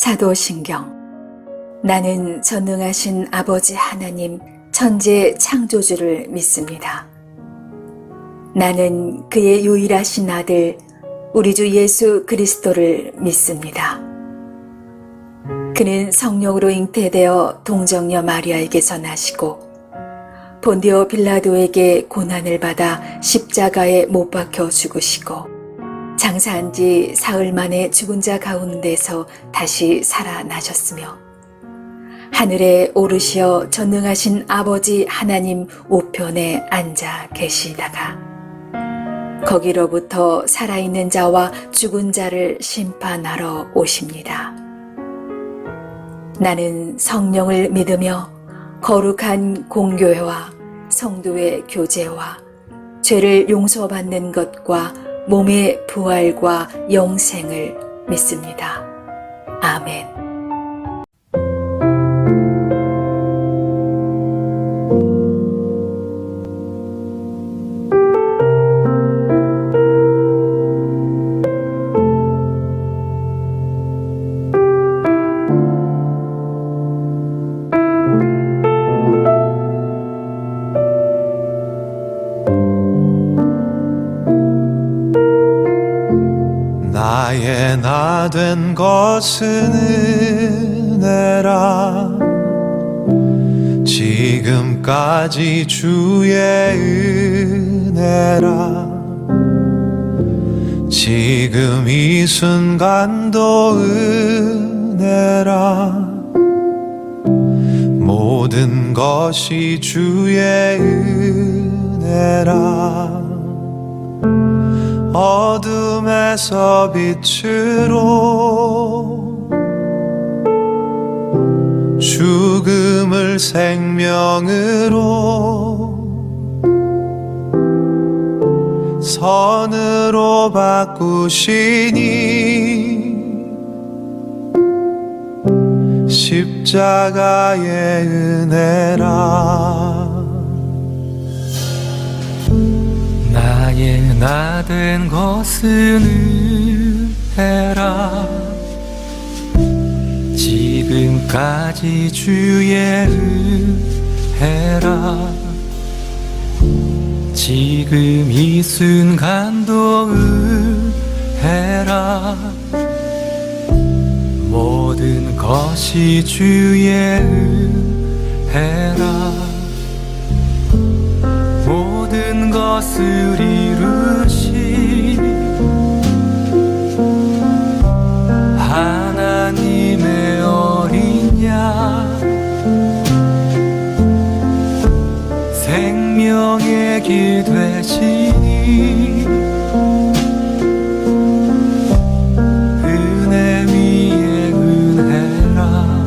사도신경. 나는 전능하신 아버지 하나님 천지 창조주를 믿습니다. 나는 그의 유일하신 아들 우리 주 예수 그리스도를 믿습니다. 그는 성령으로 잉태되어 동정녀 마리아에게서 나시고 본디오 빌라도에게 고난을 받아 십자가에 못 박혀 죽으시고 장사한 지 사흘 만에 죽은 자 가운데서 다시 살아나셨으며 하늘에 오르시어 전능하신 아버지 하나님 우편에 앉아 계시다가 거기로부터 살아있는 자와 죽은 자를 심판하러 오십니다. 나는 성령을 믿으며 거룩한 공교회와 성도의 교제와 죄를 용서받는 것과 몸의 부활과 영생을 믿습니다. 아멘. 나의 나 된 것은 은혜라 지금까지 주의 은혜라 지금 이 순간도 은혜라 모든 것이 주의 은혜라 어둠에서 빛으로 죽음을 생명으로 선으로 바꾸시니 십자가의 은혜라 나의 나 된 것은 은혜라 지금까지 주의 은혜라 지금 이 순간도 은혜라 모든 것이 주의 은혜라 모든 것을 이루신 하나님의 어린 양 생명의 길 되시니 은혜 위에 은혜라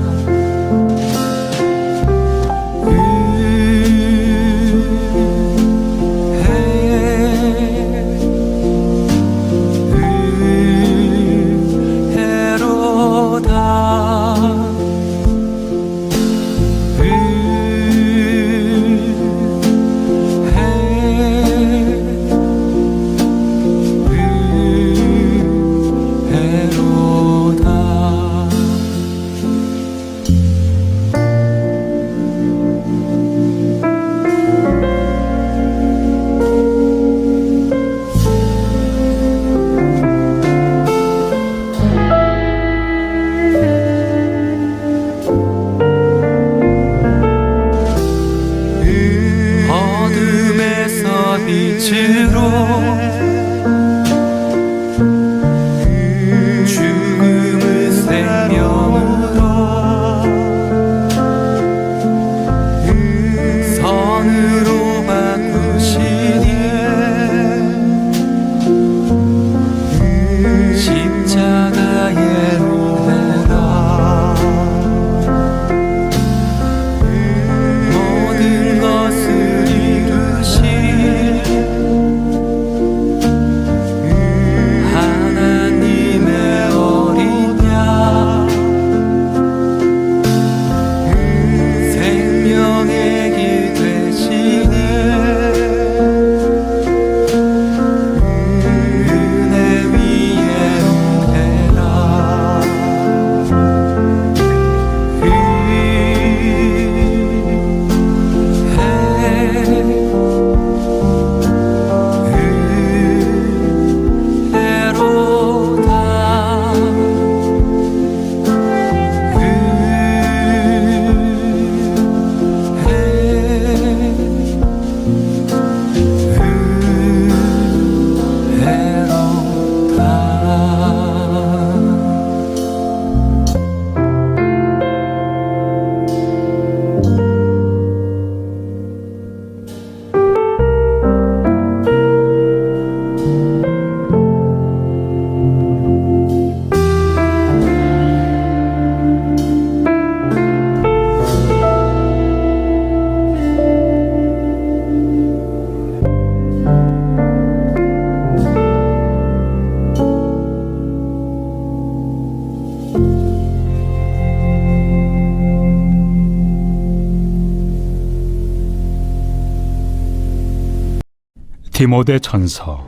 디모데전서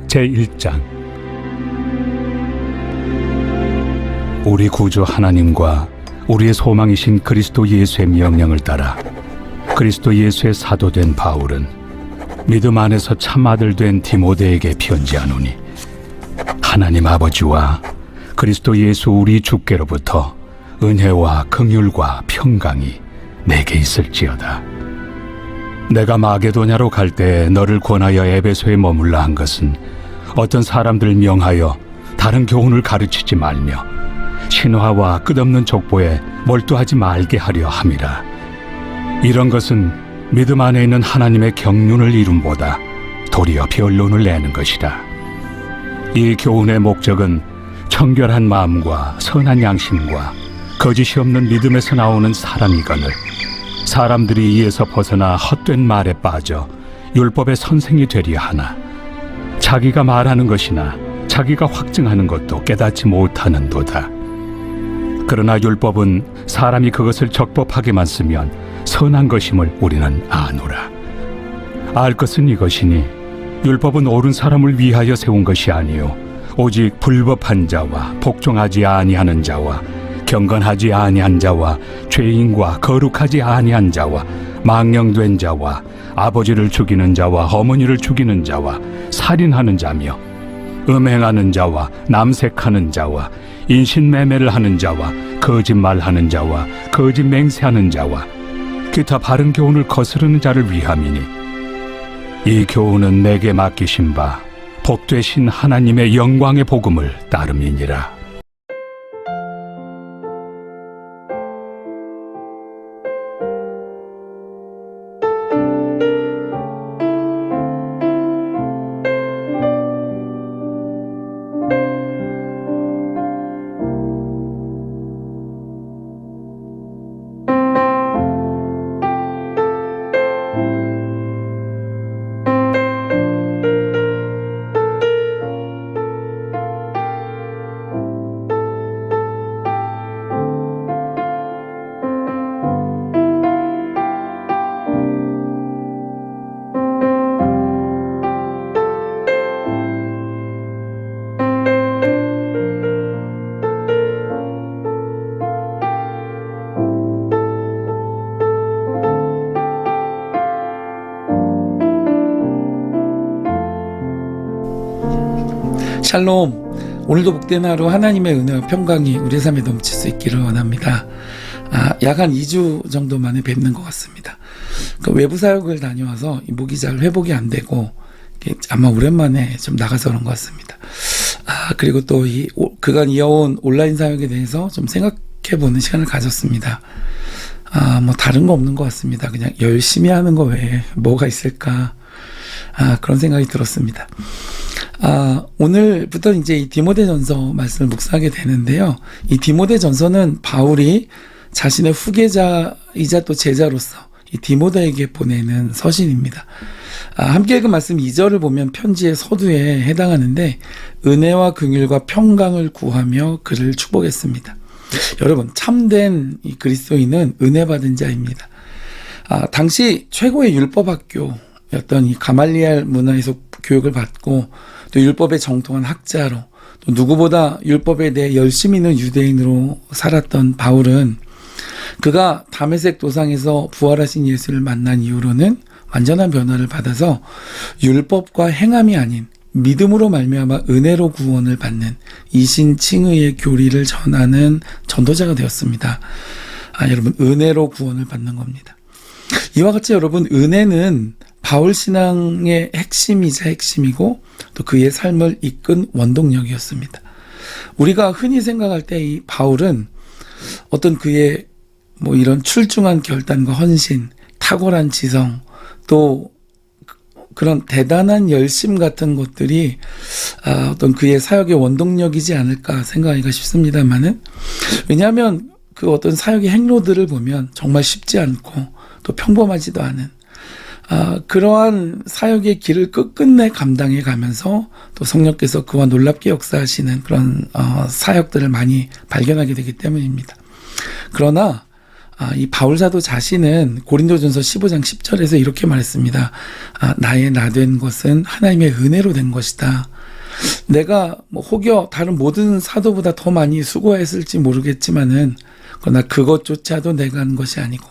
제1장. 우리 구주 하나님과 우리의 소망이신 그리스도 예수의 명령을 따라 그리스도 예수의 사도된 바울은 믿음 안에서 참 아들 된 디모데에게 편지하노니, 하나님 아버지와 그리스도 예수 우리 주께로부터 은혜와 긍휼과 평강이 내게 있을지어다. 내가 마게도냐로 갈 때 너를 권하여 에베소에 머물라 한 것은 어떤 사람들을 명하여 다른 교훈을 가르치지 말며 신화와 끝없는 족보에 몰두하지 말게 하려 함이라. 이런 것은 믿음 안에 있는 하나님의 경륜을 이룸보다 도리어 변론을 내는 것이라. 이 교훈의 목적은 청결한 마음과 선한 양심과 거짓이 없는 믿음에서 나오는 사람이거늘 사람들이 이에서 벗어나 헛된 말에 빠져 율법의 선생이 되려 하나, 자기가 말하는 것이나 자기가 확증하는 것도 깨닫지 못하는도다. 그러나 율법은 사람이 그것을 적법하게만 쓰면 선한 것임을 우리는 아노라. 알 것은 이것이니 율법은 옳은 사람을 위하여 세운 것이 아니요 오직 불법한 자와 복종하지 아니하는 자와 경건하지 아니한 자와 죄인과 거룩하지 아니한 자와 망령된 자와 아버지를 죽이는 자와 어머니를 죽이는 자와 살인하는 자며 음행하는 자와 남색하는 자와 인신매매를 하는 자와 거짓말하는 자와 거짓 맹세하는 자와 기타 바른 교훈을 거스르는 자를 위함이니, 이 교훈은 내게 맡기신 바 복되신 하나님의 영광의 복음을 따름이니라. 샬롬. 오늘도 복된 하루 하나님의 은혜와 평강이 우리 삶에 넘칠 수 있기를 원합니다. 약 한 2주 정도 만에 뵙는 것 같습니다. 외부 사역을 다녀와서 목이 잘 회복이 안 되고 아마 오랜만에 좀 나가서 그런 것 같습니다. 그리고 또 그간 이어온 온라인 사역에 대해서 좀 생각해보는 시간을 가졌습니다. 뭐 다른 거 없는 것 같습니다. 그냥 열심히 하는 거 외에 뭐가 있을까, 그런 생각이 들었습니다. 오늘부터 이제 이 디모데전서 말씀을 묵상하게 되는데요. 이 디모데전서는 바울이 자신의 후계자이자 또 제자로서 이 디모데에게 보내는 서신입니다. 함께 읽은 말씀 2절을 보면 편지의 서두에 해당하는데, 은혜와 긍휼과 평강을 구하며 그를 축복했습니다. 여러분, 참된 이 그리스도인은 은혜 받은 자입니다. 당시 최고의 율법학교였던 이 가말리엘 문화에서 교육을 받고 또 율법에 정통한 학자로, 또 누구보다 율법에 대해 열심히 있는 유대인으로 살았던 바울은 그가 다메섹 도상에서 부활하신 예수를 만난 이후로는 완전한 변화를 받아서 율법과 행함이 아닌 믿음으로 말미암아 은혜로 구원을 받는 이신칭의의 교리를 전하는 전도자가 되었습니다. 여러분, 은혜로 구원을 받는 겁니다. 이와 같이 여러분, 은혜는 바울 신앙의 핵심이자 핵심이고 또 그의 삶을 이끈 원동력이었습니다. 우리가 흔히 생각할 때 이 바울은 어떤 그의 뭐 이런 출중한 결단과 헌신, 탁월한 지성, 또 그런 대단한 열심 같은 것들이 어떤 그의 사역의 원동력이지 않을까 생각하기가 쉽습니다만은, 왜냐하면 그 어떤 사역의 행로들을 보면 정말 쉽지 않고 또 평범하지도 않은 그러한 사역의 길을 끝끝내 감당해 가면서 또 성령께서 그와 놀랍게 역사하시는 그런 사역들을 많이 발견하게 되기 때문입니다. 그러나 이 바울 사도 자신은 고린도전서 15장 10절에서 이렇게 말했습니다. 나의 나 된 것은 하나님의 은혜로 된 것이다. 내가 혹여 다른 모든 사도보다 더 많이 수고했을지 모르겠지만은 그러나 그것조차도 내가 한 것이 아니고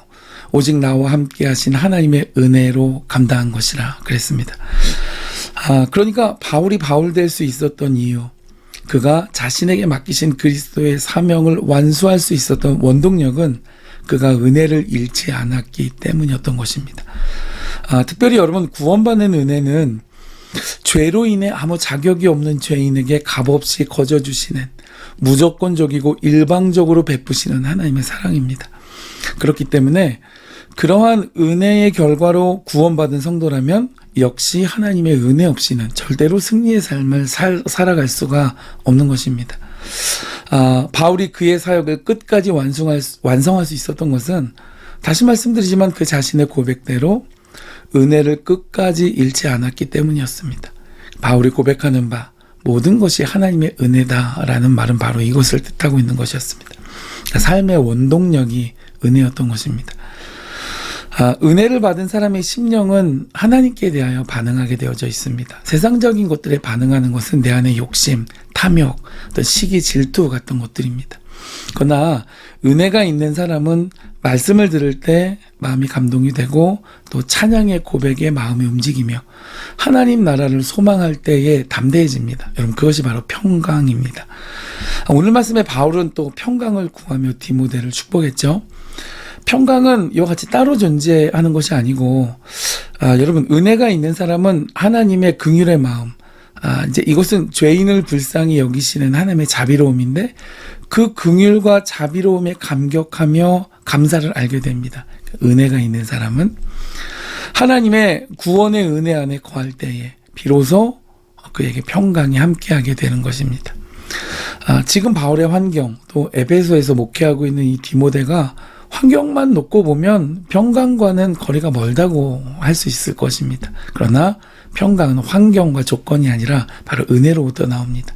오직 나와 함께 하신 하나님의 은혜로 감당한 것이라 그랬습니다. 그러니까 바울이 바울 될 수 있었던 이유, 그가 자신에게 맡기신 그리스도의 사명을 완수할 수 있었던 원동력은 그가 은혜를 잃지 않았기 때문이었던 것입니다. 특별히 여러분, 구원받는 은혜는 죄로 인해 아무 자격이 없는 죄인에게 값없이 거저주시는 무조건적이고 일방적으로 베푸시는 하나님의 사랑입니다. 그렇기 때문에 그러한 은혜의 결과로 구원받은 성도라면 역시 하나님의 은혜 없이는 절대로 승리의 삶을 살아갈 수가 없는 것입니다. 바울이 그의 사역을 끝까지 완성할 수 있었던 것은 다시 말씀드리지만 그 자신의 고백대로 은혜를 끝까지 잃지 않았기 때문이었습니다. 바울이 고백하는 바 모든 것이 하나님의 은혜다라는 말은 바로 이것을 뜻하고 있는 것이었습니다. 삶의 원동력이 은혜였던 것입니다. 은혜를 받은 사람의 심령은 하나님께 대하여 반응하게 되어져 있습니다. 세상적인 것들에 반응하는 것은 내 안의 욕심, 탐욕, 어떤 시기, 질투 같은 것들입니다. 그러나 은혜가 있는 사람은 말씀을 들을 때 마음이 감동이 되고 또 찬양의 고백에 마음이 움직이며 하나님 나라를 소망할 때에 담대해집니다. 여러분, 그것이 바로 평강입니다. 오늘 말씀에 바울은 또 평강을 구하며 디모데를 축복했죠. 평강은 이와 같이 따로 존재하는 것이 아니고 여러분, 은혜가 있는 사람은 하나님의 긍휼의 마음, 이제 이것은 죄인을 불쌍히 여기시는 하나님의 자비로움인데 그 긍휼과 자비로움에 감격하며 감사를 알게 됩니다. 은혜가 있는 사람은 하나님의 구원의 은혜 안에 거할 때에 비로소 그에게 평강이 함께하게 되는 것입니다. 지금 바울의 환경, 또 에베소에서 목회하고 있는 이 디모데가 환경만 놓고 보면 평강과는 거리가 멀다고 할 수 있을 것입니다. 그러나 평강은 환경과 조건이 아니라 바로 은혜로부터 나옵니다.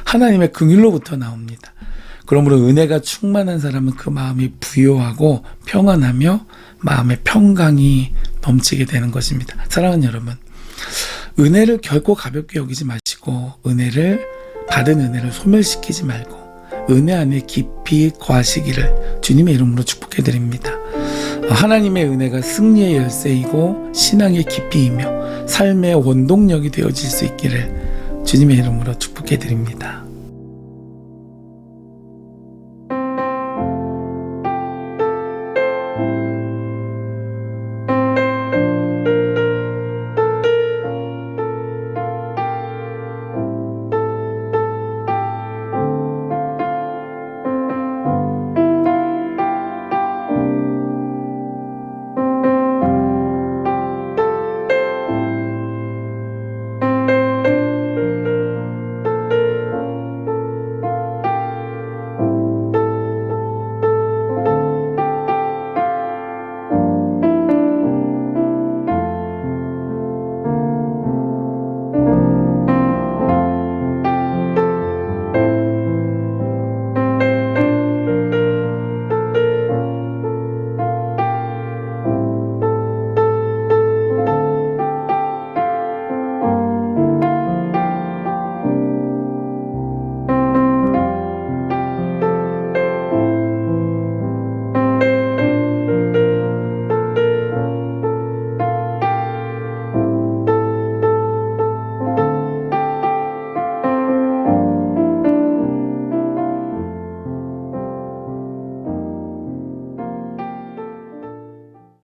하나님의 긍휼로부터 나옵니다. 그러므로 은혜가 충만한 사람은 그 마음이 부요하고 평안하며 마음의 평강이 넘치게 되는 것입니다. 사랑하는 여러분, 은혜를 결코 가볍게 여기지 마시고 받은 은혜를 소멸시키지 말고 은혜 안에 깊이 거하시기를 주님의 이름으로 축복해드립니다. 하나님의 은혜가 승리의 열쇠이고 신앙의 깊이이며 삶의 원동력이 되어질 수 있기를 주님의 이름으로 축복해드립니다.